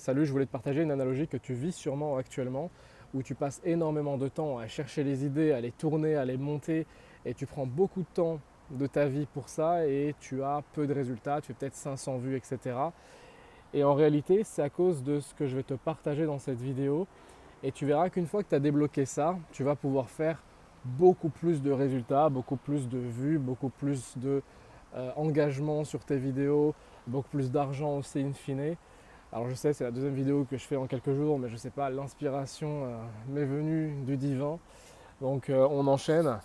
Salut, je voulais te partager une analogie que tu vis sûrement actuellement, où tu passes énormément de temps à chercher les idées, à les tourner, à les monter, et tu prends beaucoup de temps de ta vie pour ça, et tu as peu de résultats, tu fais peut-être 500 vues, etc. Et en réalité, c'est à cause de ce que je vais te partager dans cette vidéo, et tu verras qu'une fois que tu as débloqué ça, tu vas pouvoir faire beaucoup plus de résultats, beaucoup plus de vues, beaucoup plus de engagement sur tes vidéos, beaucoup plus d'argent aussi in fine. Alors je sais, c'est la deuxième vidéo que je fais en quelques jours, mais je sais pas, l'inspiration m'est venue du divin. Donc on enchaîne.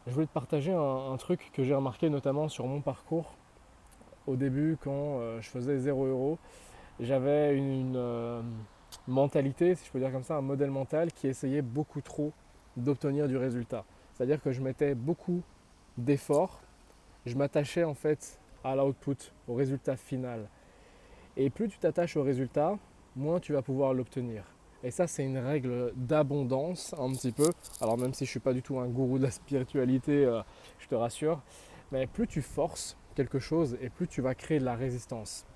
Je voulais te partager un truc que j'ai remarqué notamment sur mon parcours. Au début, quand je faisais 0 euros, j'avais une mentalité, si je peux dire comme ça, un modèle mental qui essayait beaucoup trop d'obtenir du résultat. C'est-à-dire que je mettais beaucoup d'efforts, je m'attachais en fait à l'output, au résultat final. Et plus tu t'attaches au résultat, moins tu vas pouvoir l'obtenir. Et ça, c'est une règle d'abondance un petit peu. Alors même si je ne suis pas du tout un gourou de la spiritualité, je te rassure, mais plus tu forces quelque chose et plus tu vas créer de la résistance.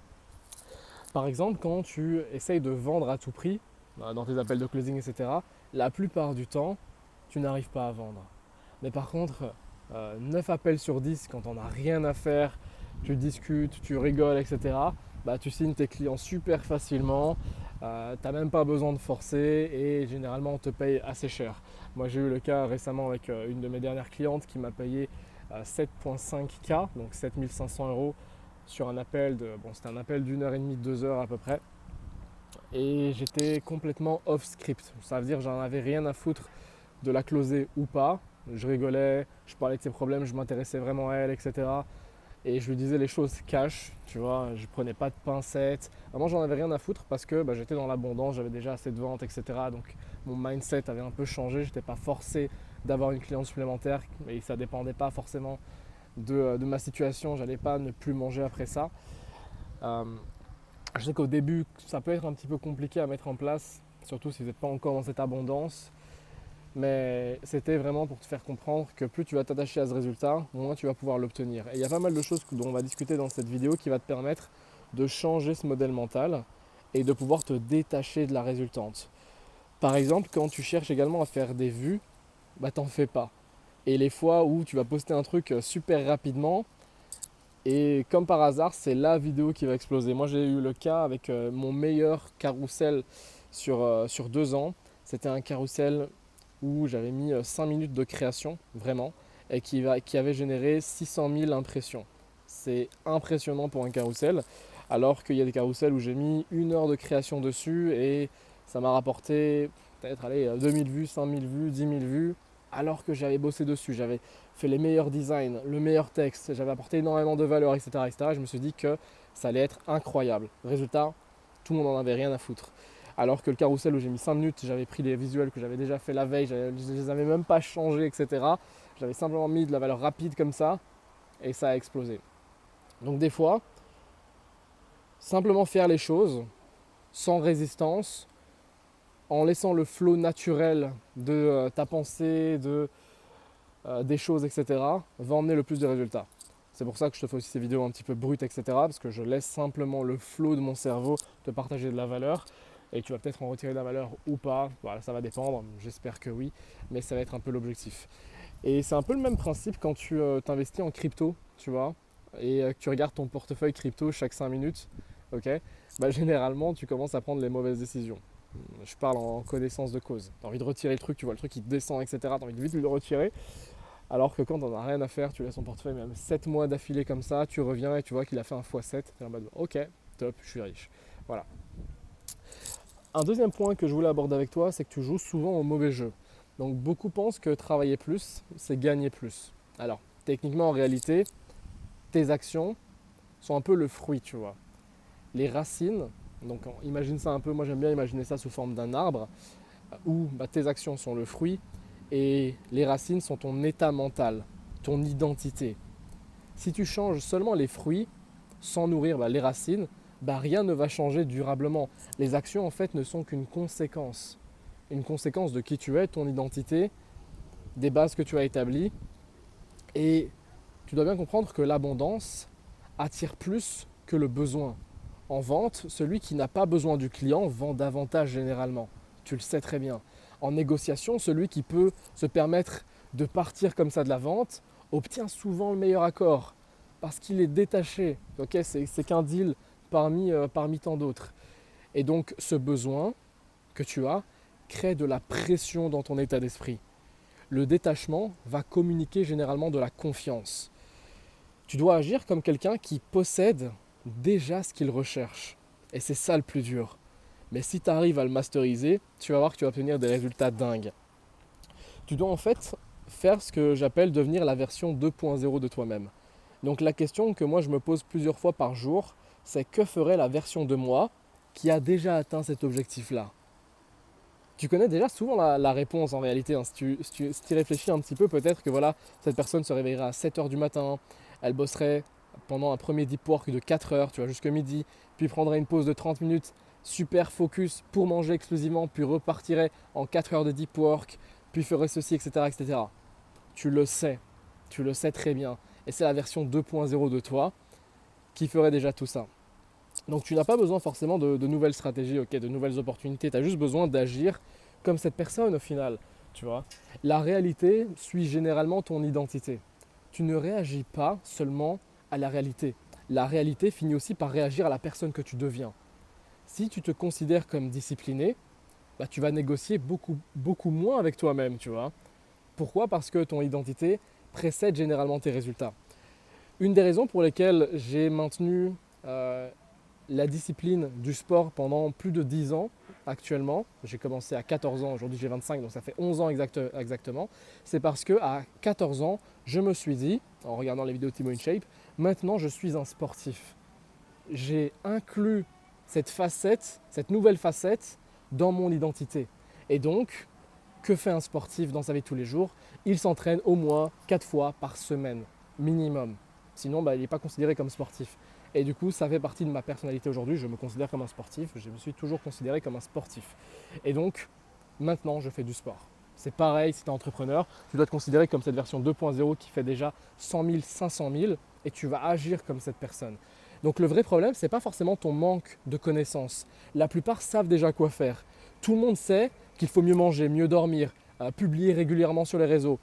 Par exemple, quand tu essayes de vendre à tout prix, dans tes appels de closing, etc., la plupart du temps, tu n'arrives pas à vendre. Mais par contre, 9 appels sur 10, quand on n'a rien à faire, tu discutes, tu rigoles, etc., bah, tu signes tes clients super facilement, tu n'as même pas besoin de forcer et généralement on te paye assez cher. Moi j'ai eu le cas récemment avec une de mes dernières clientes qui m'a payé 7,5K, donc 7500 euros sur un appel c'était un appel d'une heure et demie, 2 heures à peu près. Et j'étais complètement off script. Ça veut dire que j'en avais rien à foutre de la closer ou pas. Je rigolais, je parlais de ses problèmes, je m'intéressais vraiment à elle, etc. Et je lui disais les choses cash, tu vois, je prenais pas de pincettes. Vraiment, j'en avais rien à foutre parce que j'étais dans l'abondance, j'avais déjà assez de ventes, etc. Donc mon mindset avait un peu changé, je n'étais pas forcé d'avoir une cliente supplémentaire et ça dépendait pas forcément de ma situation, j'allais pas ne plus manger après ça. Euh, je sais qu'au début, ça peut être un petit peu compliqué à mettre en place, surtout si vous n'êtes pas encore dans cette abondance. Mais c'était vraiment pour te faire comprendre que plus tu vas t'attacher à ce résultat, moins tu vas pouvoir l'obtenir. Et il y a pas mal de choses dont on va discuter dans cette vidéo qui va te permettre de changer ce modèle mental et de pouvoir te détacher de la résultante. Par exemple, quand tu cherches également à faire des vues, t'en fais pas. Et les fois où tu vas poster un truc super rapidement, et comme par hasard, c'est la vidéo qui va exploser. Moi, j'ai eu le cas avec mon meilleur carrousel sur 2 ans. C'était un carrousel où j'avais mis 5 minutes de création, vraiment, et qui avait généré 600 000 impressions. C'est impressionnant pour un carrousel, alors qu'il y a des carousels où j'ai mis 1 heure de création dessus et ça m'a rapporté peut-être 2000 vues, 5000 vues, 10 000 vues, alors que j'avais bossé dessus, j'avais fait les meilleurs designs, le meilleur texte, j'avais apporté énormément de valeur, etc., etc. Je me suis dit que ça allait être incroyable. Résultat, tout le monde n'en avait rien à foutre. Alors que le carrousel où j'ai mis 5 minutes, j'avais pris les visuels que j'avais déjà fait la veille, je ne les avais même pas changés, etc. J'avais simplement mis de la valeur rapide comme ça et ça a explosé. Donc des fois, simplement faire les choses sans résistance, en laissant le flow naturel de ta pensée, des choses, etc., va emmener le plus de résultats. C'est pour ça que je te fais aussi ces vidéos un petit peu brutes, etc., parce que je laisse simplement le flow de mon cerveau te partager de la valeur. Et tu vas peut-être en retirer de la valeur ou pas, voilà, ça va dépendre, j'espère que oui, mais ça va être un peu l'objectif. Et c'est un peu le même principe quand tu t'investis en crypto, tu vois, et que tu regardes ton portefeuille crypto chaque 5 minutes, ok, généralement tu commences à prendre les mauvaises décisions. Je parle en connaissance de cause. Tu as envie de retirer le truc, tu vois le truc qui descend, etc. Tu as envie de vite le retirer. Alors que quand on n'a rien à faire, tu laisses ton portefeuille même 7 mois d'affilée comme ça, tu reviens et tu vois qu'il a fait un x7. Tu es en mode ok, top, je suis riche. Voilà. Un deuxième point que je voulais aborder avec toi, c'est que tu joues souvent au mauvais jeu. Donc beaucoup pensent que travailler plus, c'est gagner plus. Alors, techniquement, en réalité, tes actions sont un peu le fruit, tu vois. Les racines, donc imagine ça un peu, moi j'aime bien imaginer ça sous forme d'un arbre, où tes actions sont le fruit et les racines sont ton état mental, ton identité. Si tu changes seulement les fruits sans nourrir les racines, rien ne va changer durablement. Les actions en fait ne sont qu'une conséquence. Une conséquence de qui tu es, ton identité, des bases que tu as établies. Et tu dois bien comprendre que l'abondance attire plus que le besoin. En vente, celui qui n'a pas besoin du client vend davantage généralement. Tu le sais très bien. En négociation, celui qui peut se permettre de partir comme ça de la vente obtient souvent le meilleur accord parce qu'il est détaché. Okay, c'est qu'un deal parmi tant d'autres. Et donc ce besoin que tu as crée de la pression dans ton état d'esprit. Le détachement va communiquer généralement de la confiance. Tu dois agir comme quelqu'un qui possède déjà ce qu'il recherche. Et c'est ça le plus dur. Mais si tu arrives à le masteriser, tu vas voir que tu vas obtenir des résultats dingues. Tu dois en fait faire ce que j'appelle devenir la version 2.0 de toi-même. Donc la question que moi je me pose plusieurs fois par jour, c'est que ferait la version de moi qui a déjà atteint cet objectif-là? Tu connais déjà souvent la réponse en réalité. Hein. Si tu réfléchis un petit peu, peut-être que voilà, cette personne se réveillerait à 7 heures du matin, elle bosserait pendant un premier deep work de 4 heures, tu vois, jusqu'à midi, puis prendrait une pause de 30 minutes, super focus pour manger exclusivement, puis repartirait en 4 heures de deep work, puis ferait ceci, etc. etc. Tu le sais très bien. Et c'est la version 2.0 de toi qui ferait déjà tout ça. Donc tu n'as pas besoin forcément de nouvelles stratégies, okay, de nouvelles opportunités. Tu as juste besoin d'agir comme cette personne au final. Tu vois. La réalité suit généralement ton identité. Tu ne réagis pas seulement à la réalité. La réalité finit aussi par réagir à la personne que tu deviens. Si tu te considères comme discipliné, bah, tu vas négocier beaucoup moins avec toi-même. Tu vois. Pourquoi? Parce que ton identité précède généralement tes résultats. Une des raisons pour lesquelles j'ai maintenu la discipline du sport pendant plus de 10 ans actuellement, j'ai commencé à 14 ans, aujourd'hui j'ai 25, donc ça fait 11 ans exactement, c'est parce qu'à 14 ans, je me suis dit, en regardant les vidéos de Timo InShape, maintenant je suis un sportif. J'ai inclus cette nouvelle facette dans mon identité. Et donc, que fait un sportif dans sa vie de tous les jours? Il s'entraîne au moins 4 fois par semaine, minimum. Sinon, il n'est pas considéré comme sportif. Et du coup, ça fait partie de ma personnalité aujourd'hui. Je me considère comme un sportif. Je me suis toujours considéré comme un sportif. Et donc, maintenant, je fais du sport. C'est pareil si tu es entrepreneur. Tu dois te considérer comme cette version 2.0 qui fait déjà 100 000, 500 000 et tu vas agir comme cette personne. Donc le vrai problème, ce n'est pas forcément ton manque de connaissances. La plupart savent déjà quoi faire. Tout le monde sait qu'il faut mieux manger, mieux dormir, publier régulièrement sur les réseaux,